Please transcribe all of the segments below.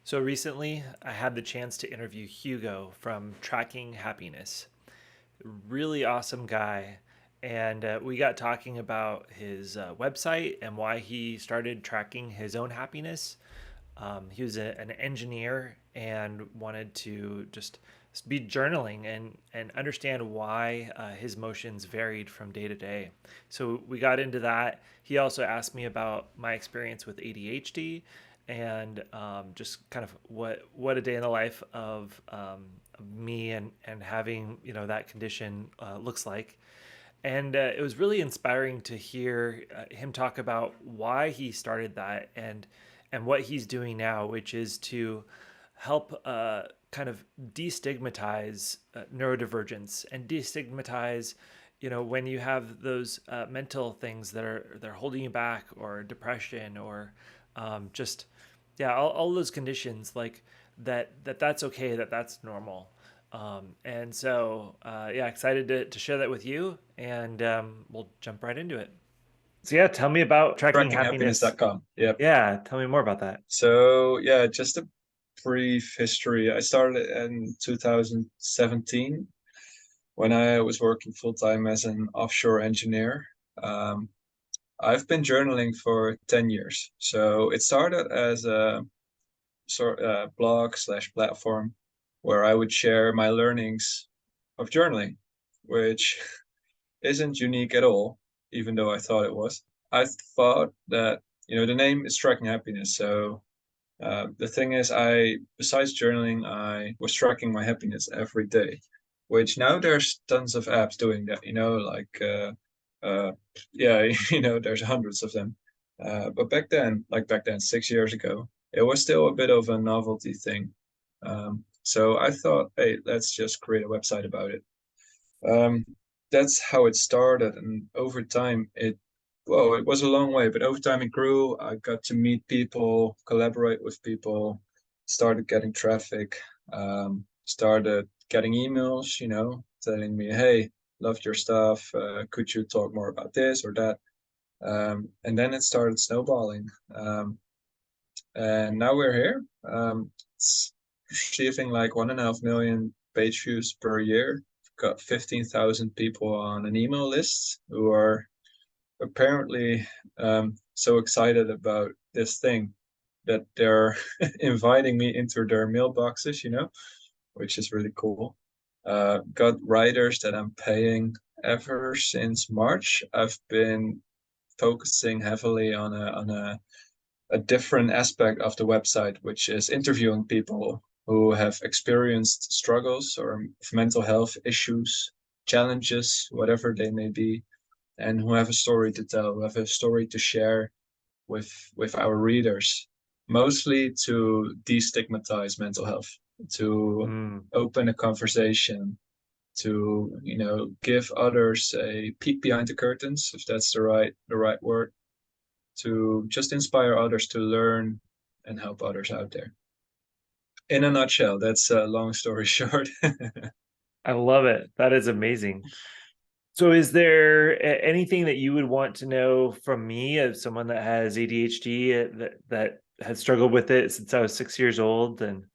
So recently, I had the chance to interview Hugo from Tracking Happiness. Really awesome guy. And we got talking about his website and why he started tracking his own happiness. He was an engineer and wanted to just be journaling and understand why his motions varied from day to day. So we got into that. He also asked me about my experience with ADHD and just kind of what a day in the life of me and having that condition looks like. And it was really inspiring to hear him talk about why he started that and what he's doing now, which is to help kind of destigmatize neurodivergence and destigmatize, when you have those mental things that are they're holding you back, or depression, or just yeah, all those conditions, like that's okay, that's normal. And so, yeah, excited to share that with you, and we'll jump right into it. So, yeah, tell me about tracking happiness. Trackinghappiness.com. Yep. Yeah, tell me more about that. So yeah, just a brief history. I started in 2017 when I was working full time as an offshore engineer. Um, I've been journaling for 10 years. So it started as a sort blog slash platform where I would share my learnings of journaling, which isn't unique at all, even though I thought it was. I thought that, the name is tracking happiness. So the thing is, besides journaling, I was tracking my happiness every day, which now there's tons of apps doing that, uh, yeah, there's hundreds of them. But back then, 6 years ago, it was still a bit of a novelty thing. So I thought, hey, let's just create a website about it. Um, that's how it started, and over time, it was a long way, but over time it grew. I got to meet people, collaborate with people, started getting traffic, started getting emails, telling me, hey, loved your stuff. Could you talk more about this or that? And then it started snowballing. And now we're here. It's receiving like 1.5 million page views per year. Got 15,000 people on an email list who are apparently so excited about this thing that they're inviting me into their mailboxes, which is really cool. Got writers that I'm paying ever since March. I've been focusing heavily on a different aspect of the website, which is interviewing people who have experienced struggles or mental health issues, challenges, whatever they may be, and who have a story to tell, who have a story to share with our readers, mostly to destigmatize mental health, to Mm. open a conversation, to give others a peek behind the curtains, if that's the right word, to just inspire others to learn and help others out there. In a nutshell, that's a long story short. I love it. That is amazing. So, is there anything that you would want to know from me, as someone that has ADHD, that has struggled with it since I was 6 years old? And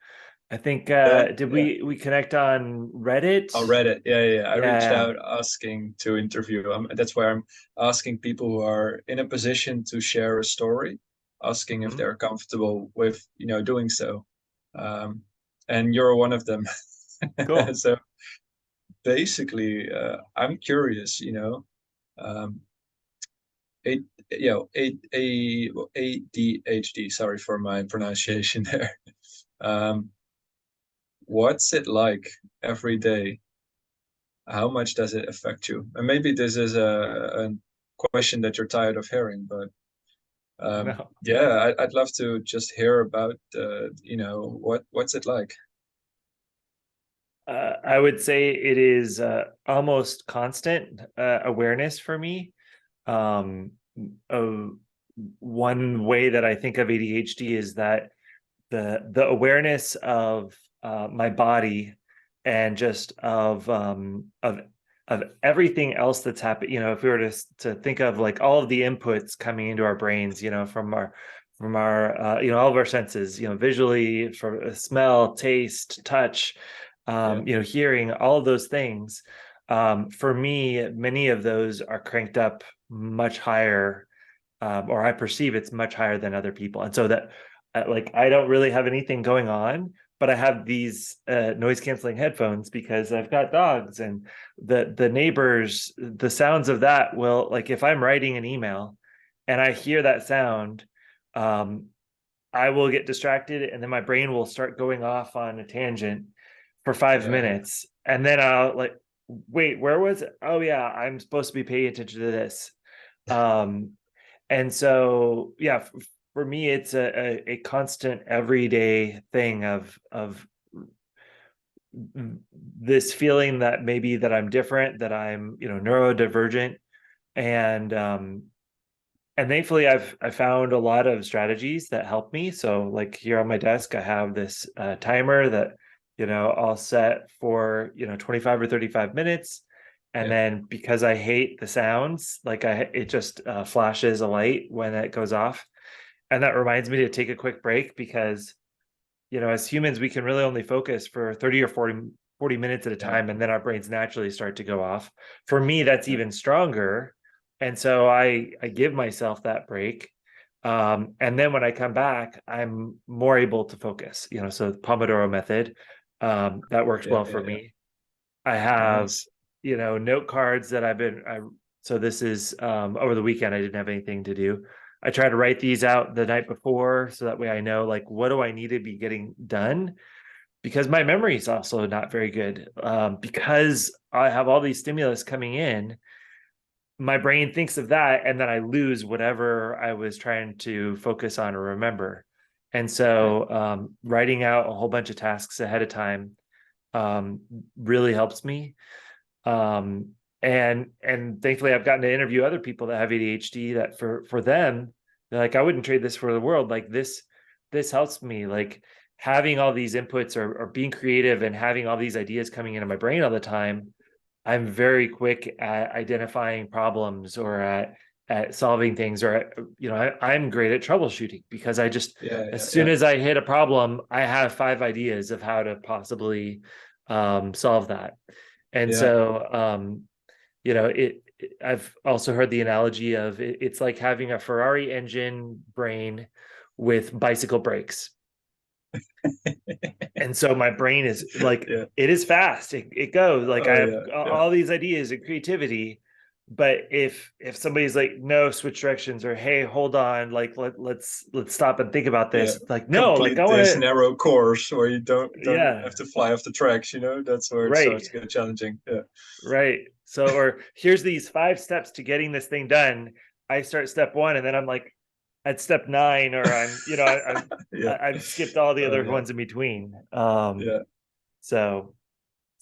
I think Yeah, did yeah. we connect on Reddit? I read it. Yeah, yeah. I reached Yeah. out asking to interview. That's why I'm asking people who are in a position to share a story, asking if Hmm. they're comfortable with, doing so. Um, and you're one of them. Cool. So basically, I'm curious, um, a, ADHD. Sorry for my pronunciation there. Um, what's it like every day? How much does it affect you? And maybe this is a question that you're tired of hearing, but No. yeah, I'd love to just hear about, what's it like? I would say it is almost constant awareness for me. Um, uh, One way that I think of ADHD is that the awareness of my body, and just of everything else that's happened. If we were to think of like all of the inputs coming into our brains, from from our all of our senses, visually, for smell, taste, touch, Yeah, hearing, all of those things. For me, many of those are cranked up much higher, or I perceive it's much higher than other people. And so that, like, I don't really have anything going on, but I have these noise canceling headphones because I've got dogs, and the neighbors, the sounds of that will, like, if I'm writing an email and I hear that sound, um, I will get distracted, and then my brain will start going off on a tangent for five yeah, yeah, minutes, and then I'll, like, wait, where was it? Oh yeah, I'm supposed to be paying attention to this. Um, and so, yeah, for me, it's a constant everyday thing of this feeling that maybe that I'm different, that I'm, neurodivergent, and thankfully I found a lot of strategies that help me. So, like, here on my desk, I have this timer that, I'll set for, 25 or 35 minutes. And yeah, then, because I hate the sounds, like, it just flashes a light when it goes off. And that reminds me to take a quick break, because, as humans, we can really only focus for 30 or 40 minutes at a yeah, time, and then our brains naturally start to go off. For me, that's yeah, even stronger. And so I give myself that break. And then when I come back, I'm more able to focus, so the Pomodoro method, that works yeah, well for yeah, yeah. me. I have, Nice. note cards that so this is, over the weekend, I didn't have anything to do. I try to write these out the night before, so that way I know, like, what do I need to be getting done, because my memory is also not very good. Because I have all these stimulus coming in, my brain thinks of that, and then I lose whatever I was trying to focus on or remember. And Yeah, so, writing out a whole bunch of tasks ahead of time, um, really helps me. um and thankfully I've gotten to interview other people that have ADHD, that for them, they're like, I wouldn't trade this for the world. Like, this helps me, like, having all these inputs, or being creative and having all these ideas coming into my brain all the time. I'm very quick at identifying problems, or at solving things, or I'm great at troubleshooting, because I just, yeah, as yeah, soon yeah, as I hit a problem, I have five ideas of how to possibly solve that. And yeah. so, I've also heard the analogy of it's like having a Ferrari engine brain with bicycle brakes. And so my brain is like, Yeah. it is fast. It goes, like, I Oh have yeah, yeah, all these ideas and creativity. But if somebody's like, no, switch directions, or hey, hold on, like, let's stop and think about yeah. this. Like, no, like, I Complete want this to. narrow course where you don't even have Yeah, to fly off the tracks, you know? That's where it right. starts to get challenging. Yeah. Right. So, or here's these five steps to getting this thing done. I start step one, and then I'm like at step nine, or Yeah. I've skipped all the Oh other yeah. ones in between. Yeah. So,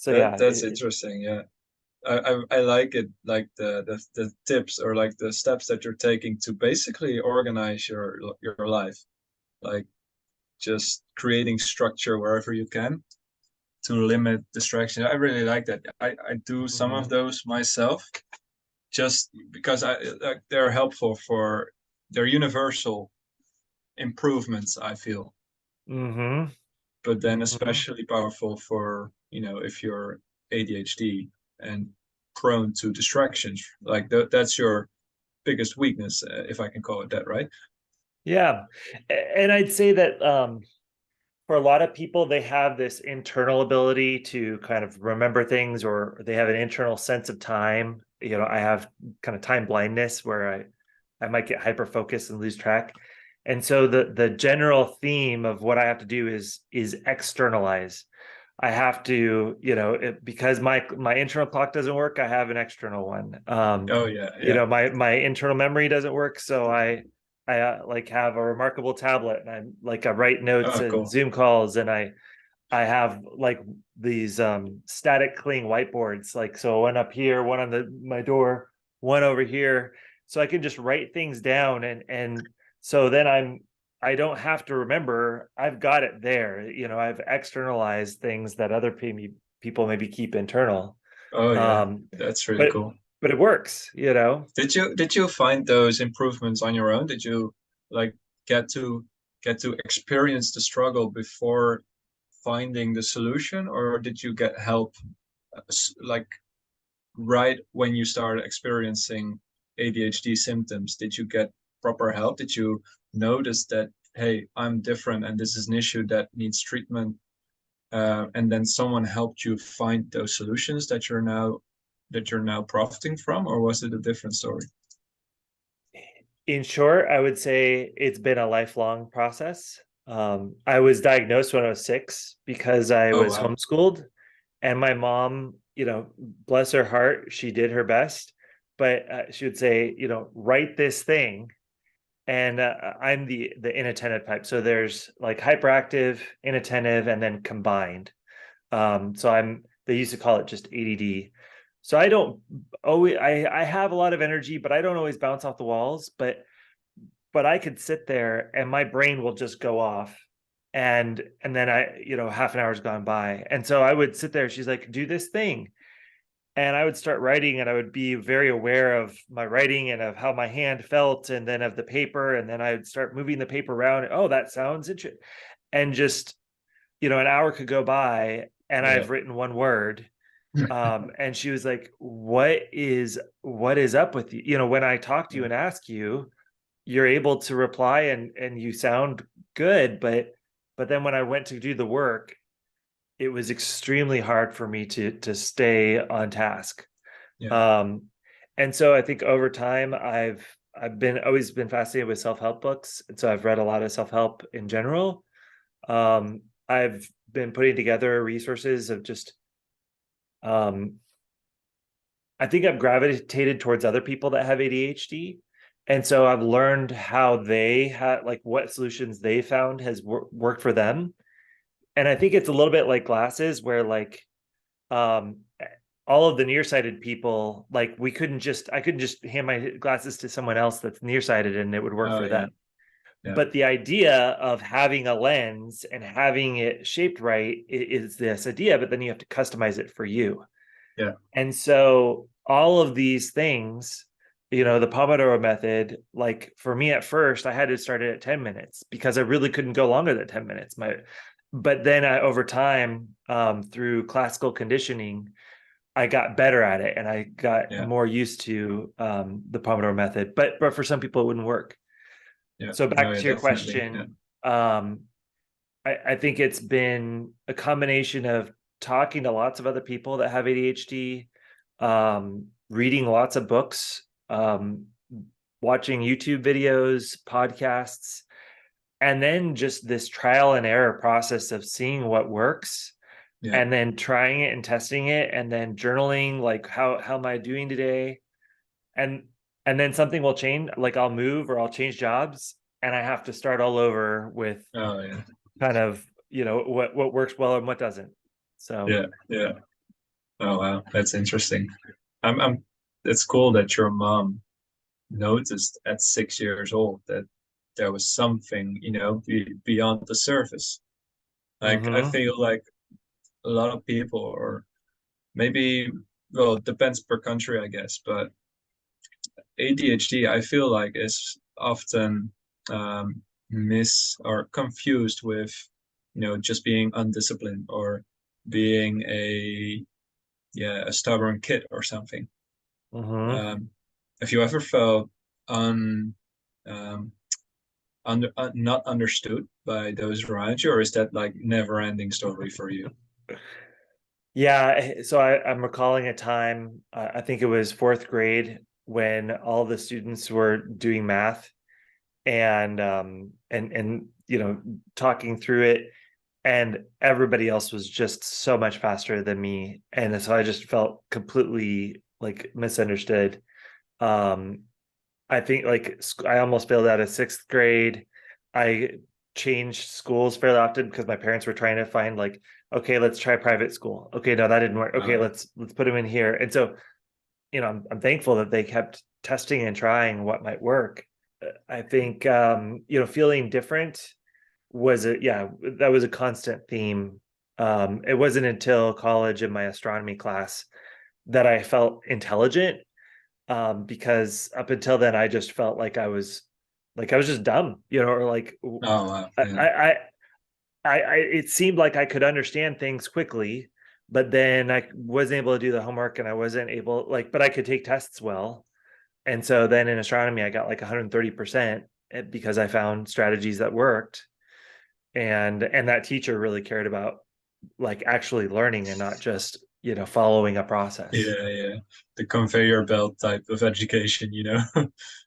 yeah. That's interesting. Yeah. I like it, like the tips or like the steps that you're taking to basically organize your life, like just creating structure wherever you can to limit distraction. I really like that. I do some of Mm-hmm. those myself just because I like they're helpful for they're universal improvements, I feel, Mm-hmm. but then Mm-hmm. especially powerful for, if you're ADHD and prone to distractions. Like that's your biggest weakness, if I can call it that, right? Yeah. And I'd say that, for a lot of people, they have this internal ability to kind of remember things, or they have an internal sense of time. I have kind of time blindness, where I might get hyper focused and lose track. And so the general theme of what I have to do is externalize. I have to, because my internal clock doesn't work, I have an external one. Oh yeah, yeah. My internal memory doesn't work, so I like, have a remarkable tablet, and I write notes Oh and cool. Zoom calls, and I have, like, these static cling whiteboards, like, so one up here, one on my door, one over here, so I can just write things down, and so then I don't have to remember. I've got it there. I've externalized things that other people maybe keep internal. Oh yeah, um that's really but cool. it works. Did you find those improvements on your own? Did you like get to experience the struggle before finding the solution, or did you get help like right when you started experiencing ADHD symptoms? Did you get proper help? Did you notice that, hey, I'm different and this is an issue that needs treatment? And then someone helped you find those solutions that you're now profiting from, or was it a different story? In short, I would say it's been a lifelong process. I was diagnosed when I was 6 because I Oh was wow. homeschooled, and my mom, bless her heart, she did her best, but she would say, write this thing, and I'm the inattentive type. So there's like hyperactive, inattentive, and then combined. So they used to call it just ADD. So I don't always I have a lot of energy, but I don't always bounce off the walls. But I could sit there and my brain will just go off. And then half an hour's gone by. And so I would sit there, she's like, do this thing. And I would start writing, and I would be very aware of my writing and of how my hand felt, and then of the paper. And then I would start moving the paper around. Oh, that sounds interesting. And just, an hour could go by and Yeah. I've written one word. And she was like, what is up with you? When I talk to you Yeah. and ask you, you're able to reply and you sound good, but then when I went to do the work, it was extremely hard for me to stay on task. Yeah. um and so I think over time I've been always been fascinated with self-help books, and so I've read a lot of self-help in general. I've been putting together resources of just um I think I've gravitated towards other people that have ADHD. And so I've learned how they had, like, what solutions they found has worked for them. And I think it's a little bit like glasses, where like um all of the nearsighted people, like I couldn't just hand my glasses to someone else that's nearsighted and it would work Oh for yeah. them. Yeah. But the idea of having a lens and having it shaped right is this idea, but then you have to customize it for you. Yeah. And so all of these things, the Pomodoro method, like for me at first, I had to start it at 10 minutes because I really couldn't go longer than 10 minutes. But then over time, through classical conditioning, I got better at it and I got Yeah. more used to the Pomodoro method. But for some people, it wouldn't work. Yeah. So No, back yeah, to your definitely. Yeah. question, um, I think it's been a combination of talking to lots of other people that have ADHD, reading lots of books, watching YouTube videos, podcasts, and then just this trial and error process of seeing what works Yeah. and then trying it and testing it and then journaling, like how am I doing today? And and then something will change, like I'll move or I'll change jobs and I have to start all over with Oh yeah. kind of what works well and what doesn't. So Yeah. Yeah. Oh wow, that's interesting. I'm it's cool that your mom noticed at 6 years old that there was something, beyond the surface. Like I mhm. feel like a lot of people, or maybe, well, it depends per country, I guess, but ADHD, I feel like is often mis or confused with, just being undisciplined or being a stubborn kid or something. Mhm. Um, have you ever felt un um, not understood by those around you, or is that like never ending story for you? Yeah, so I'm recalling a time, I think it was fourth grade, when all the students were doing math and talking through it, and everybody else was just so much faster than me, and so I just felt completely like misunderstood. Um, I think like I almost failed out of sixth grade. I changed schools fairly often because my parents were trying to find, like, okay, let's try private school. Okay, no, that didn't work. Okay, Uh, let's put them in here. And so, I'm thankful that they kept testing and trying what might work. I think feeling different was that was a constant theme. It wasn't until college in my astronomy class that I felt intelligent, because up until then I just felt like I was Like I was just dumb, or like Oh, wow. I, Yeah. I, it seemed like I could understand things quickly, but then I wasn't able to do the homework and I wasn't able but I could take tests well. And so then in astronomy, I got like 130% because I found strategies that worked. And that teacher really cared about like actually learning and not just, following a process. Yeah, yeah. The conveyor belt type of education, you know.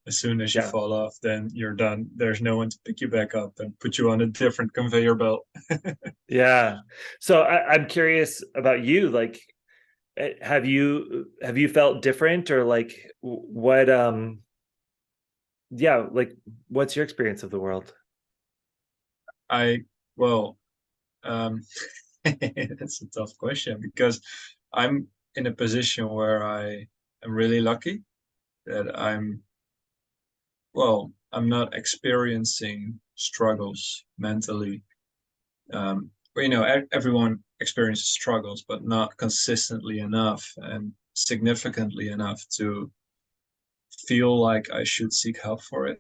As soon as you Yeah. fall off, then you're done. There's no one to pick you back up and put you on a different conveyor belt. Yeah. So I'm curious about you. Like, have you felt different or like what yeah, like what's your experience of the world? I, well, um, that's a tough question because I'm in a position where I am really lucky that I'm not experiencing struggles mentally. But, everyone experiences struggles, but not consistently enough and significantly enough to feel like I should seek help for it.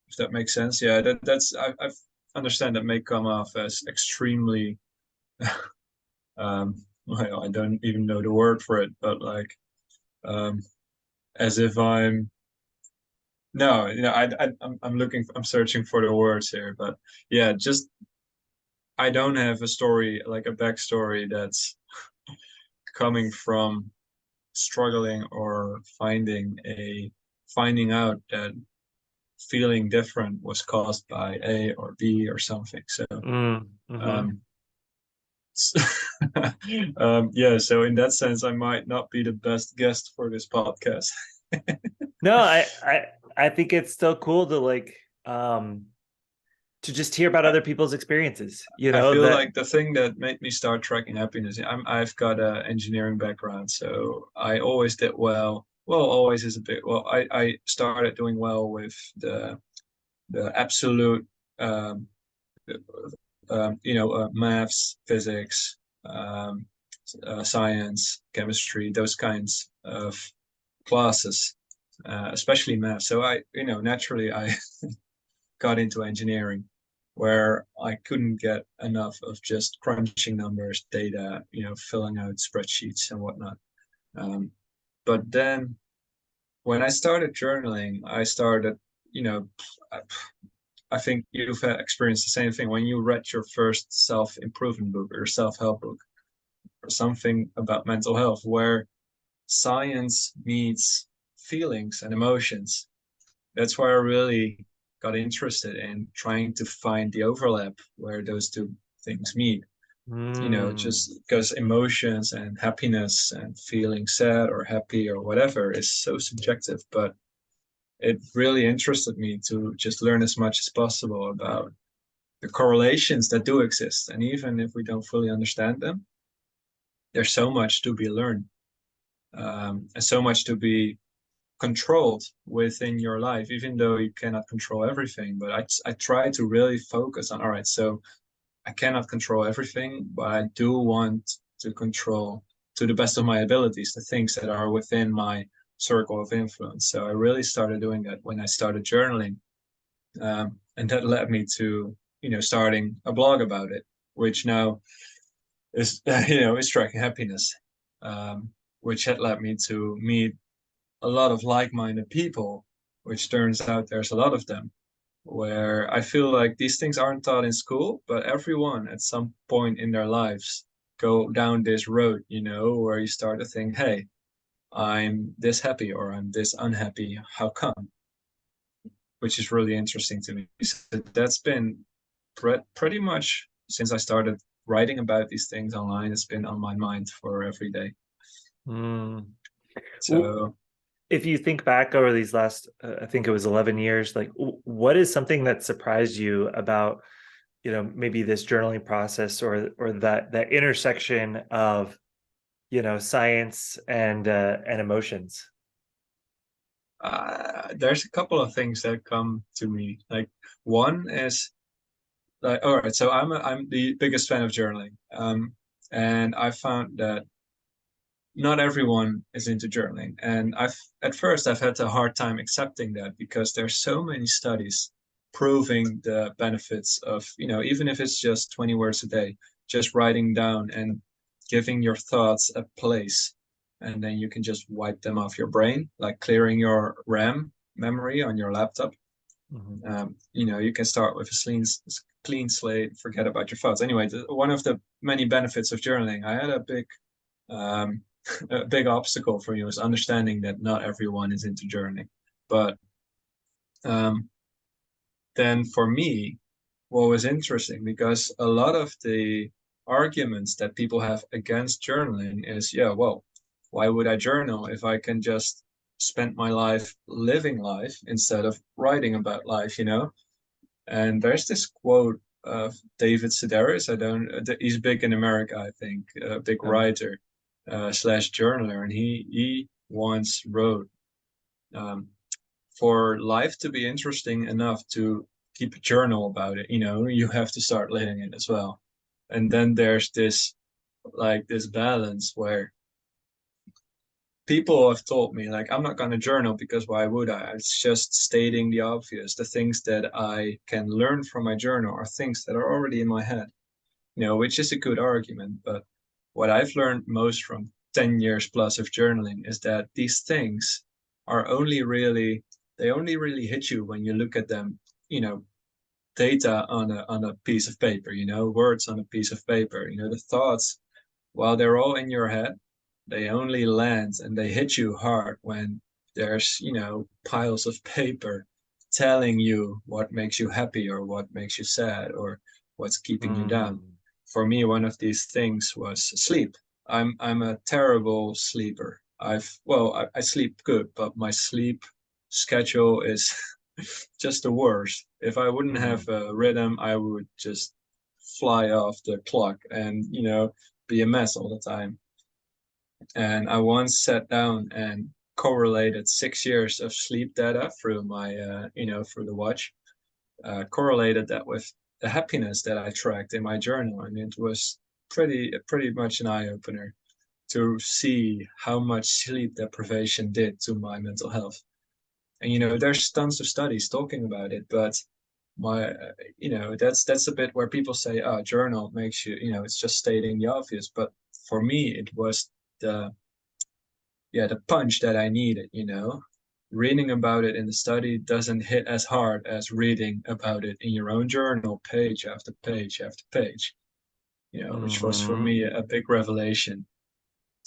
If that makes sense. Yeah, I understand that may come off as extremely, well, I don't even know the word for it, but like, um, as if I'm no, I'm searching for the words here, but yeah, just I don't have a story like a backstory that's coming from struggling or finding out that feeling different was caused by A or B or something. So Mm-hmm. um, yeah, so in that sense, I might not be the best guest for this podcast. No, I think it's still cool to to just hear about I, other people's experiences, I feel that like the thing that made me start tracking happiness, I've got an engineering background, so I always did well. Well, always is a bit. Well, I started doing well with the absolute, um, maths, physics, um, science, chemistry, those kinds of classes, especially math. So naturally I got into engineering where I couldn't get enough of just crunching numbers, data, filling out spreadsheets and whatnot. Um, but then when I started journaling, I started, you know, I, I think you've experienced the same thing when you read your first self-improvement book or self-help book or something about mental health, where science meets feelings and emotions. That's why I really got interested in trying to find the overlap where those two things meet. mm, Just because emotions and happiness and feeling sad or happy or whatever is so subjective, but it really interested me to just learn as much as possible about the correlations that do exist. And even if we don't fully understand them, there's so much to be learned, and so much to be controlled within your life, even though you cannot control everything. But I try to really focus on, all right, so I cannot control everything, but I do want to control to the best of my abilities the things that are within my circle of influence. So I really started doing that when I started journaling. And that led me to, starting a blog about it, which now is, is tracking happiness, which had led me to meet a lot of like-minded people, which turns out there's a lot of them, where I feel like these things aren't taught in school, but everyone at some point in their lives go down this road, where you start to think, hey, I'm this happy or I'm this unhappy. How come? Which is really interesting to me. So that's been pretty much since I started writing about these things online, it's been on my mind for every day. mm. So If you think back over these last, I think it was 11 years, like what is something that surprised you about, maybe this journaling process or that intersection of, science and emotions? there's a couple of things that come to me. Like one is like, all right, so I'm the biggest fan of journaling, and I found that not everyone is into journaling, and I've at first I've had a hard time accepting that because there's so many studies proving the benefits of, even if it's just 20 words a day, just writing down and giving your thoughts a place. And then you can just wipe them off your brain, like clearing your RAM memory on your laptop. Mhm. You can start with a clean slate, forget about your thoughts. Anyway, one of the many benefits of journaling, I had um, a big obstacle for me was understanding that not everyone is into journaling. But um, then for me, what was interesting, because a lot of the arguments that people have against journaling is, yeah, well, why would I journal if I can just spend my life living life instead of writing about life? And there's this quote of David Sedaris. He's big in America, I think, a big Yeah. writer slash journaler, and he once wrote, um, for life to be interesting enough to keep a journal about it, you have to start living it as well. And then there's this balance where people have told me, like, I'm not going to journal because why would I? It's just stating the obvious. The things that I can learn from my journal are things that are already in my head, which is a good argument. But what I've learned most from 10 years plus of journaling is that these things are they only really hit you when you look at them, you know, data on a piece of paper, words on a piece of paper, the thoughts, while they're all in your head, they only land and they hit you hard when there's, piles of paper telling you what makes you happy or what makes you sad or what's keeping you down. Mm. For me, one of these things was sleep. I'm a terrible sleeper. I sleep good, but my sleep schedule is just the worst. If I wouldn't have Mhm. a rhythm, I would just fly off the clock and, be a mess all the time. And I once sat down and correlated 6 years of sleep data through through the watch, correlated that with the happiness that I tracked in my journal. And it was pretty much an eye opener to see how much sleep deprivation did to my mental health. And, there's tons of studies talking about it, but my, that's a bit where people say, oh, journal makes you, it's just stating the obvious. But for me, it was the the punch that I needed. Reading about it in the study doesn't hit as hard as reading about it in your own journal, page after page after page, which was for Mhm. me a big revelation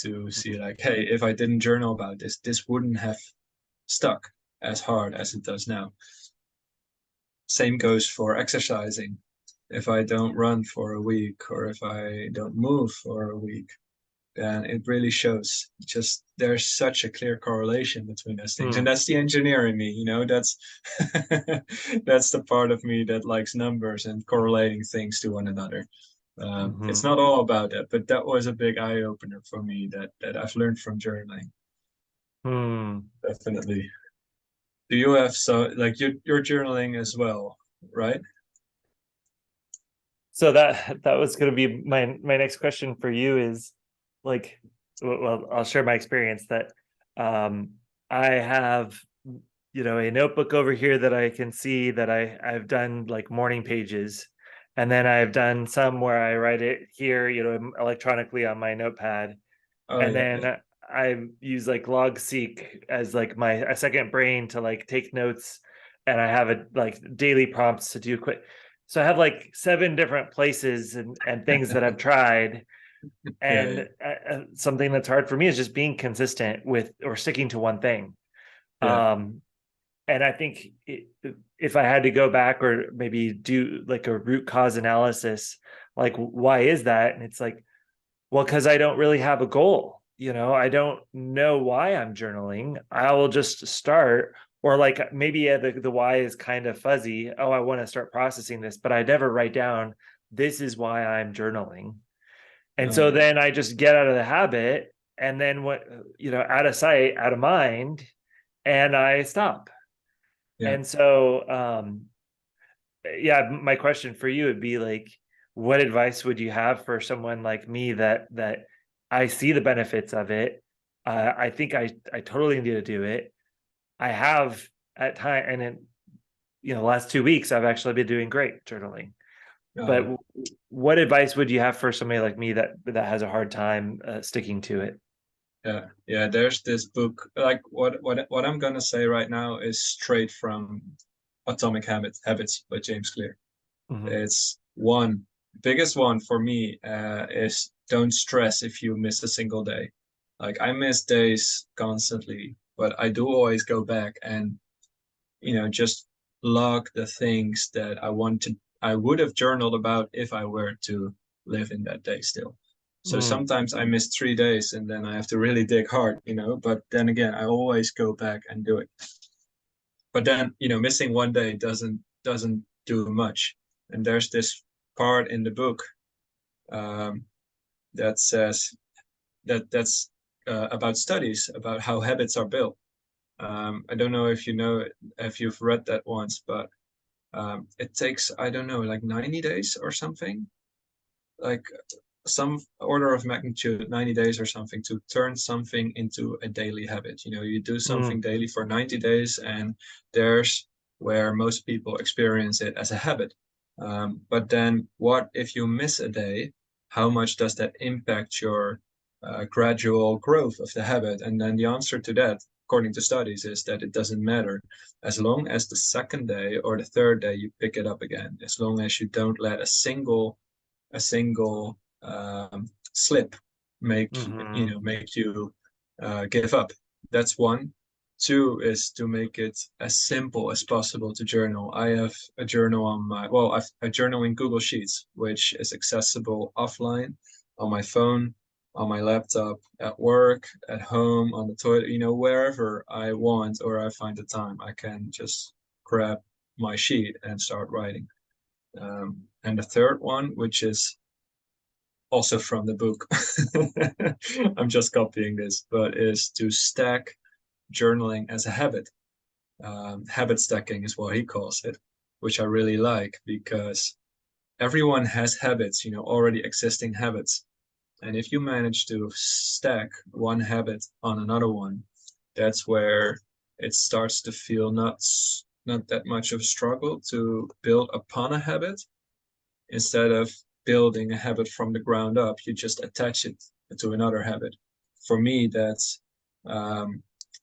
to see, like, hey, if I didn't journal about this wouldn't have stuck as hard as it does now. Same goes for exercising. If I don't run for a week or if I don't move for a week, and it really shows. Just there's such a clear correlation between those things, and Mm. that's the engineer in me. That's that's the part of me that likes numbers and correlating things to one another. It's Mhm. not all about that, but that was a big eye opener for me that I've learned from journaling. Hmm. Definitely. Do you have like you're journaling as well, right? So that was going to be my next question for you is like, well, I'll share my experience that um I have a notebook over here that I can see that I've done like morning pages, and then I've done some where I write it here, electronically on my notepad, Oh and yeah, yeah, then I use like Logseek as like my a second brain to like take notes, and I have it like daily prompts to do quick. So I have like seven different places and things that I've tried, yeah, and yeah, something that's hard for me is just being consistent with or sticking to one thing. yeah. Um, and I think if I had to go back or maybe do like a root cause analysis, like why is that? And it's like, well, because I don't really have a goal. I don't know why I'm journaling. I will just start, or like maybe the why is kind of fuzzy. Oh, I want to start processing this, but I never write down, this is why I'm journaling. And Oh so yeah, then I just get out of the habit, and then what, out of sight, out of mind, and I stop. yeah. And so, yeah, my question for you would be like, what advice would you have for someone like me that I see the benefits of it? I think I totally need to do it. I have at time, and the last 2 weeks I've actually been doing great journaling. But Uh, what advice would you have for somebody like me that has a hard time sticking to it? yeah, yeah. There's this book. Like what I'm gonna say right now is straight from Atomic Habits by James Clear. Hmm. It's one biggest one for me is don't stress if you miss a single day. Like I miss days constantly, but I do always go back and just log the things that I would have journaled about if I were to live in that day still. So Mm. sometimes I miss 3 days and then I have to really dig hard. But then again, I always go back and do it. But then, missing one day doesn't do much. And there's this part in the book um, that says that's about studies about how habits are built. I don't know if you've read that once, but it takes, I don't know, like 90 days or something, like some order of magnitude, 90 days or something, to turn something into a daily habit. You do something Mm. daily for 90 days, and there's where most people experience it as a habit. But then, what if you miss a day? How much does that impact your gradual growth of the habit? And then the answer to that, according to studies, is that it doesn't matter as long as the second day or the third day you pick it up again, as long as you don't let a single slip Hmm. make you give up. That's one. Two is to make it as simple as possible to journal. I have a journal on I've a journal in Google Sheets, which is accessible offline on my phone, on my laptop, at work, at home, on the toilet, wherever I want or I find the time, I can just grab my sheet and start writing. And the third one, which is also from the book, I'm just copying this, but is to stack journaling as a habit. Habit stacking is what he calls it, which I really like because everyone has habits, already existing habits. And if you manage to stack one habit on another one, that's where it starts to feel not that much of a struggle to build upon a habit. Instead of building a habit from the ground up, you just attach it to another habit. For me, that's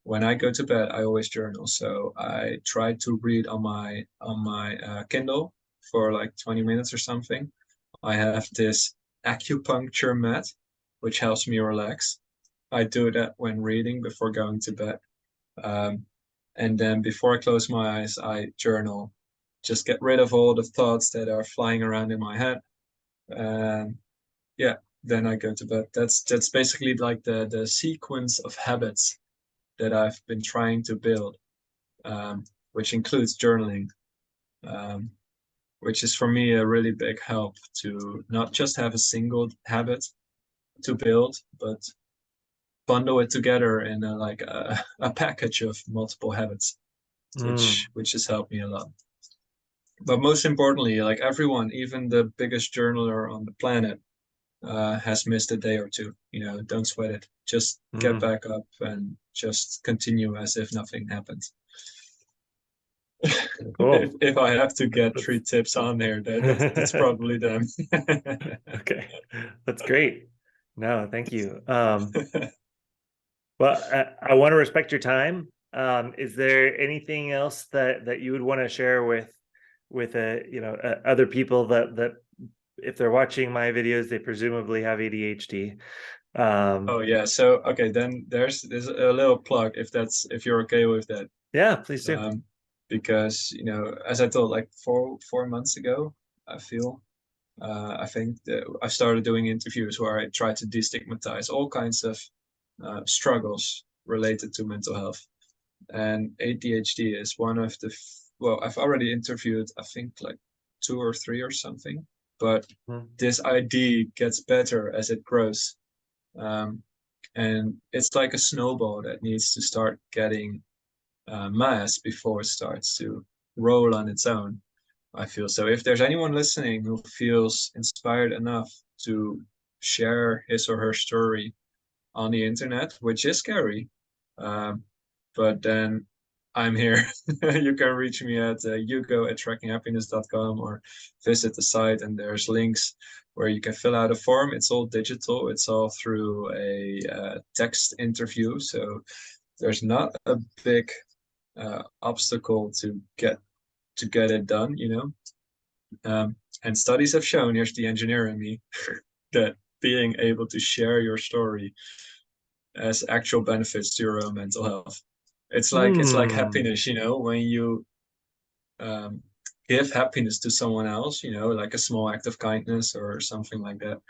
when I go to bed, I always journal. So I try to read on my Kindle for like 20 minutes or something. I have this acupuncture mat, which helps me relax. I do that when reading before going to bed. Um, and then before I close my eyes, I journal. Just get rid of all the thoughts that are flying around in my head. And yeah, then I go to bed. That's basically like the sequence of habits that I've been trying to build, um, which includes journaling, um, which is for me a really big help to not just have a single habit to build, but bundle it together in a package of multiple habits, Mm. which has helped me a lot. But most importantly, like everyone, even the biggest journaler on the planet, has missed a day or two. Don't sweat it. Just get Mm. back up and just continue as if nothing happened. if Cool. if I have to get That's three tips on there, that's probably them. okay. That's great. No, thank you. Well, I want to respect your time. Is there anything else that you would want to share with other people that if they're watching my videos, they presumably have ADHD. Oh yeah. So okay, then there's a little plug if you're okay with that. Yeah, please do. Um, because as I told, like four months ago, I think that I started doing interviews where I try to destigmatize all kinds of struggles related to mental health. And ADHD is one of well, I've already interviewed, I think, like two or three or something, but Mm. this ID gets better as it grows. Um, and it's like a snowball that needs to start getting mass before it starts to roll on its own. I feel so. If there's anyone listening who feels inspired enough to share his or her story on the internet, which is scary, um, but then I'm here. You can reach me at hugo@trackinghappiness.com, or visit the site, and there's links where you can fill out a form. It's all digital. It's all through a text interview. So there's not a big obstacle to get it done, you know. And studies have shown, here's the engineer in me, that being able to share your story has actual benefits to your own mental health. It's like Hmm. happiness, you know, when you um, give happiness to someone else, you know, like a small act of kindness or something like that.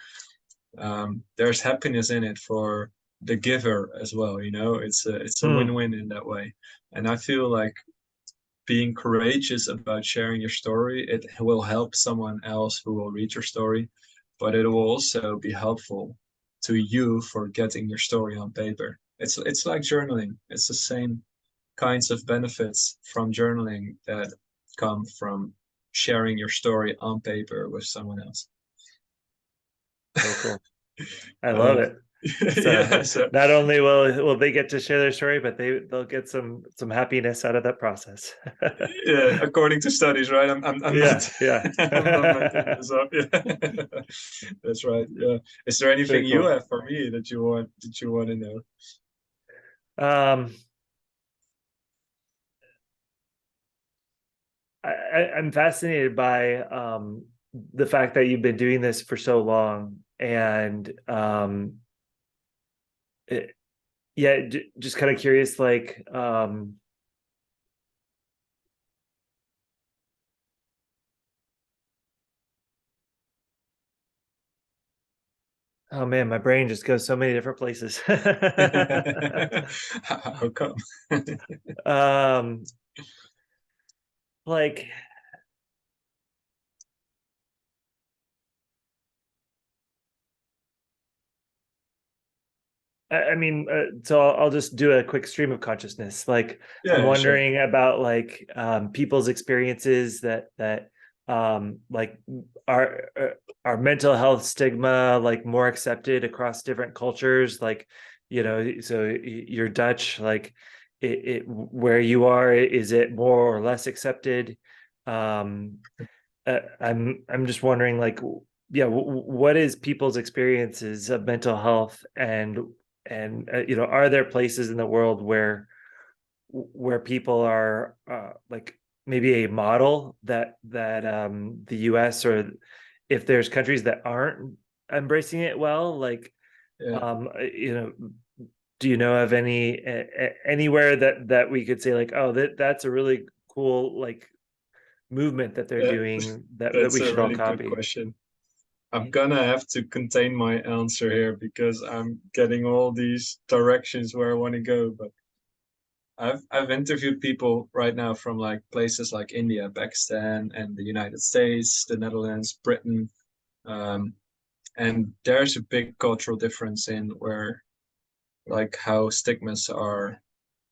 There's happiness in it for the giver as well, you know. It's a Hmm. win-win in that way. And I feel like being courageous about sharing your story, it will help someone else who will read your story, but it will also be helpful to you for getting your story on paper. It's like journaling. It's the same kinds of benefits from journaling that come from sharing your story on paper with someone else. So cool. I love Um, it. yeah, So so not only will they get to share their story, but they'll get some happiness out of that process. yeah, according to studies, right? I'm Yeah, not yeah. I'm not making this up. Yeah, that's right. Yeah. Is there anything Very you cool. have for me that you want to know? Um, I'm fascinated by the fact that you've been doing this for so long, and it, yeah, just kind of curious, like, oh man, my brain just goes so many different places. How come? um, like, I mean, so I'll just do a quick stream of consciousness. Like, I'm Yeah, sure. wondering about like people's experiences that like our mental health stigma like more accepted across different cultures. Like, you know, so you're Dutch. Like, it where you are, is it more or less accepted? Um, I'm just wondering, like, yeah, what is people's experiences of mental health, and you know, are there places in the world where people are like maybe a model that the U.S., or if there's countries that aren't embracing it well, like Yeah. you know, do you know of anywhere that we could say like, oh, that's a really cool like movement that they're Yeah, doing that that's we a should all really good copy? question. I'm gonna have to contain my answer here because I'm getting all these directions where I want to go. But I've interviewed people right now from like places like India, Pakistan, and the United States, the Netherlands, Britain, um, and there's a big cultural difference in where like how stigmas are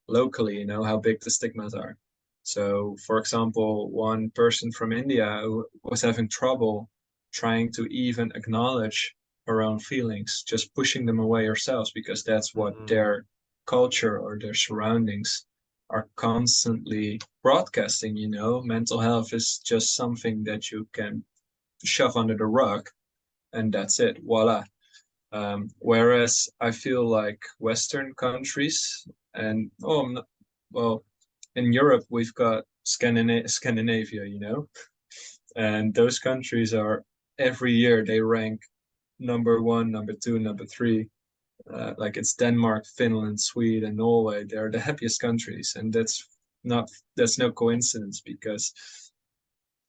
locally, you know, how big the stigmas are. So, for example, one person from India who was having trouble trying to even acknowledge her own feelings, just pushing them away herself because that's what Mm, their culture or their surroundings are constantly broadcasting, you know. Mental health is just something that you can shove under the rug and that's it. Voila. Whereas I feel like Western countries and well, in Europe we've got Scandinavia, you know, and those countries are every year they rank number one, number two, number three. Like it's Denmark, Finland, Sweden, Norway. They're the happiest countries, and not that's no coincidence because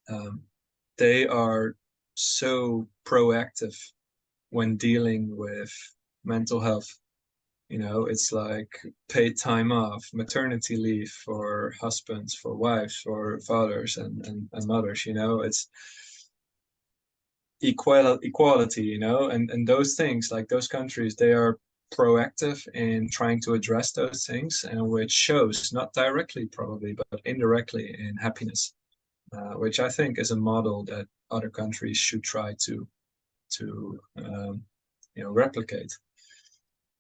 um, they are so proactive when dealing with mental health. You know, it's like paid time off, maternity leave for husbands, for wives, for fathers and mothers, you know, it's equality, you know, and those things, like those countries, they are proactive in trying to address those things, and which shows not directly probably, but indirectly in happiness, which I think is a model that other countries should try to you know replicate.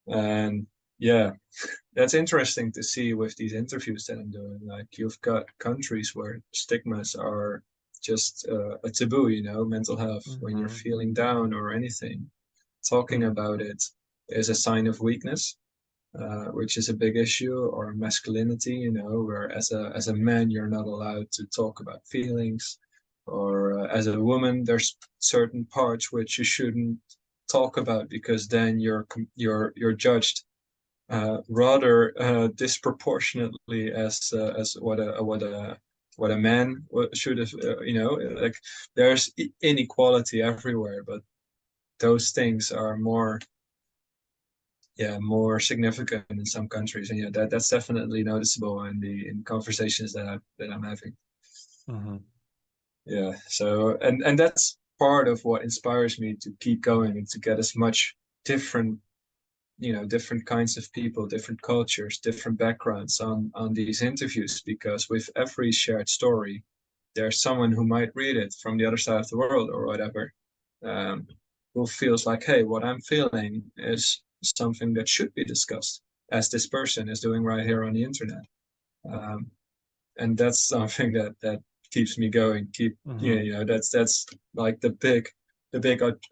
And Yeah, that's interesting to see with these interviews that I'm doing. Like you've got countries where stigmas are just a taboo, mental health. When you're Hmm. feeling down or anything, talking Hmm. about it is a sign of weakness, which is a big issue, or masculinity, where as a man you're not allowed to talk about feelings, or as a woman there's certain parts which you shouldn't talk about because then you're judged rather disproportionately as what a man should have, like there's inequality everywhere, but those things are more significant in some countries, and that's definitely noticeable in conversations that I'm having. Hmm. So and that's part of what inspires me to keep going and to get as much different different kinds of people, different cultures, different backgrounds on these interviews, because with every shared story there's someone who might read it from the other side of the world or whatever, um, who feels like, hey, what I'm feeling is something that should be discussed, as this person is doing right here on the internet. Um, and that's something that keeps me going. Hmm. That's like the big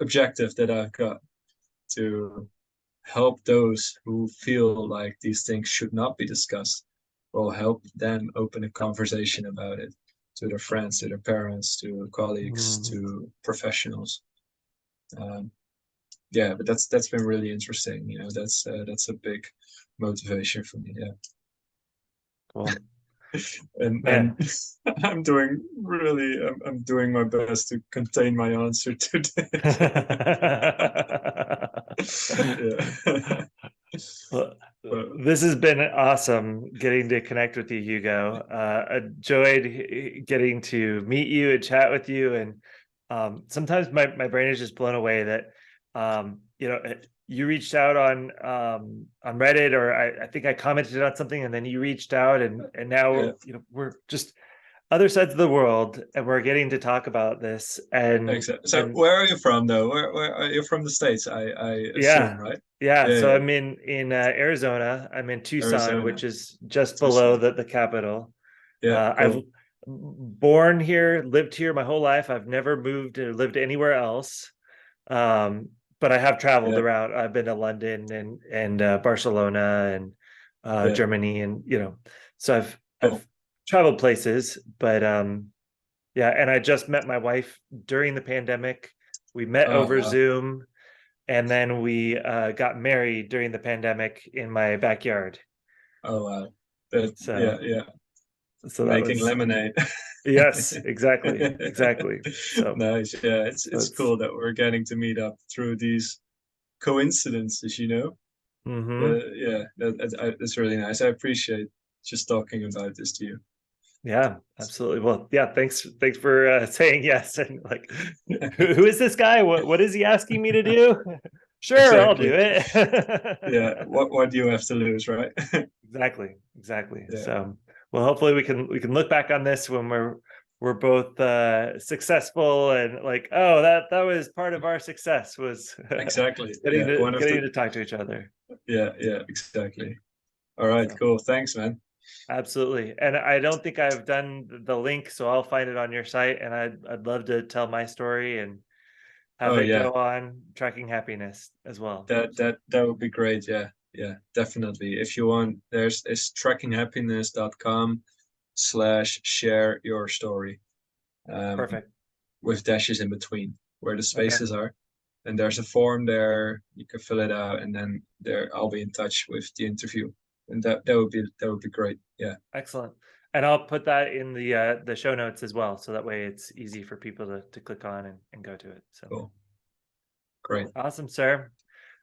objective that I've got, to help those who feel like these things should not be discussed, or help them open a conversation about it to their friends, to their parents, to colleagues, Hmm. to professionals. Um, yeah, but that's been really interesting. That's a big motivation for me. Yeah, Cool. and Man. I'm doing my best to contain my answer to this. Yeah, Well, but this has been awesome getting to connect with you, Hugo. Enjoyed getting to meet you and chat with you. And sometimes my brain is just blown away that you reached out on Reddit, or I think I commented on something, and then you reached out, and now yeah, we're just other sides of the world, and we're getting to talk about this. exactly. So And where are you from, though? Where are you from? The States, I assume, Yeah. right? Yeah. Yeah, So yeah. I'm in Arizona. I'm in Tucson, Arizona, which is just below Tucson. the capital. Yeah, I've cool. born here, lived here my whole life. I've never moved or lived anywhere else. Um, but I have traveled Yeah, around. I've been to London and Barcelona and yeah, Germany, and so I've cool. traveled places. But yeah, and I just met my wife during the pandemic. We met Oh over wow. Zoom, and then we got married during the pandemic in my backyard. Oh wow. That, yeah, So yeah. that Making was, lemonade. yes, exactly, exactly. So Nice. Yeah, it's so it's it's cool that we're getting to meet up through these coincidences. hmm Yeah, that's really nice. I appreciate just talking about this to you. yeah, absolutely. Well, yeah, thanks for saying yes. And like, who is this guy? What is he asking me to do? Sure, I'll do Exactly. it. Yeah. What do you have to lose, right? Exactly, exactly. Yeah, So, well, hopefully we can look back on this when we're both successful, and like, oh, that was part of our success, was exactly. getting Yeah, to one of getting the. to talk to each other. Yeah, exactly. All right, So, cool. Thanks, man. absolutely. And I don't think I've done the link, so I'll find it on your site, and I'd love to tell my story and have Oh it yeah, go on tracking happiness as well. that So, that that would be great. Yeah, definitely. If you want, it's trackinghappiness.com/share your story, um, perfect. with dashes in between where the Okay. spaces are. And there's a form there. You can fill it out, and then there I'll be in touch with the interview, and that would be great. Yeah, Excellent. And I'll put that in the show notes as well, so that way it's easy for people to click on and go to it. So cool, great. awesome, sir.